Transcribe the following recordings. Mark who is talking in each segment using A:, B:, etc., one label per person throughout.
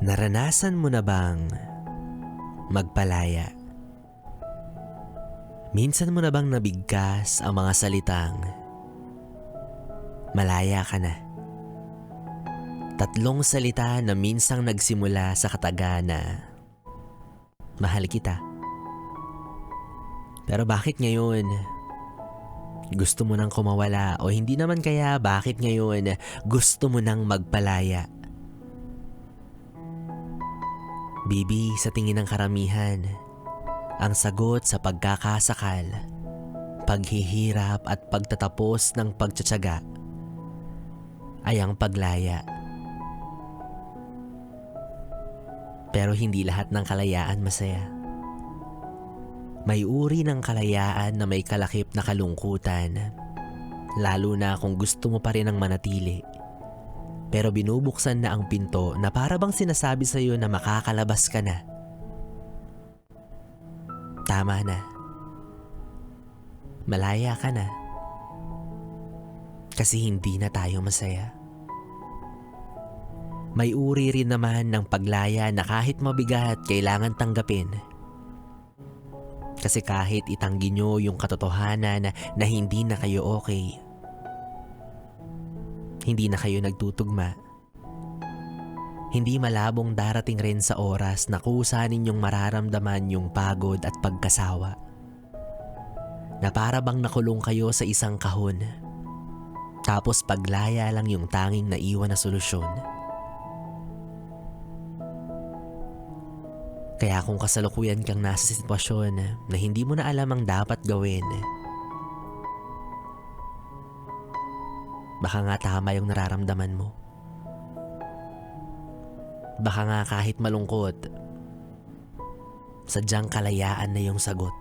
A: Naranasan mo na bang magpalaya? Minsan mo na bang nabigkas ang mga salitang malaya ka na? Tatlong salita na minsang nagsimula sa kataga na mahal kita. Pero bakit ngayon gusto mo nang kumawala, o hindi naman kaya bakit ngayon gusto mo nang magpalaya? Bibi, sa tingin ng karamihan, ang sagot sa pagkakasakal, paghihirap at pagtatapos ng pagtsatsaga ay ang paglaya. Pero hindi lahat ng kalayaan masaya. May uri ng kalayaan na may kalakip na kalungkutan, lalo na kung gusto mo pa rin ang manatili. Pero binubuksan na ang pinto na para bang sinasabi sa iyo na makakalabas ka na. Tama na. Malaya ka na. Kasi hindi na tayo masaya. May uri rin naman ng paglaya na kahit mabigat, kailangan tanggapin. Kasi kahit itanggi nyo yung katotohanan na hindi na kayo okay, hindi na kayo nagtutugma, hindi malabong darating rin sa oras na kusa ninyong mararamdaman yung pagod at pagkasawa. Na para bang nakulong kayo sa isang kahon, tapos paglaya lang yung tanging naiwan na solusyon. Kaya kung kasalukuyan kang nasa sitwasyon na hindi mo na alam ang dapat gawin, baka nga tama yung nararamdaman mo. Baka nga kahit malungkot, sadyang kalayaan na yung sagot.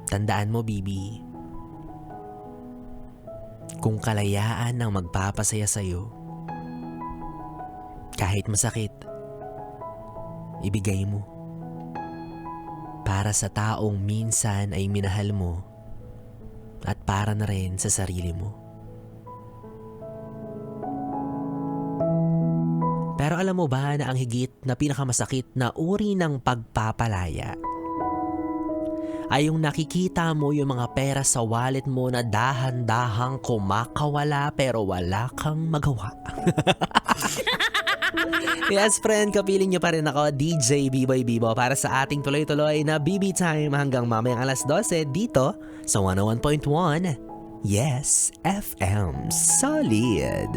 A: Tandaan mo, Bibi, kung kalayaan ang magpapasaya sa'yo, kahit masakit, ibigay mo. Para sa taong minsan ay minahal mo, at para na rin sa sarili mo. Pero alam mo ba na ang higit na pinakamasakit na uri ng pagpapalaya ay yung nakikita mo yung mga pera sa wallet mo na dahan-dahang kumakawala pero wala kang magawa. Yes, friend, kapiling nyo pa rin ako, DJ B-Boy Bibo, para sa ating tuloy-tuloy na BB Time hanggang mamayang alas 12 dito sa 101.1 Yes FM Solid.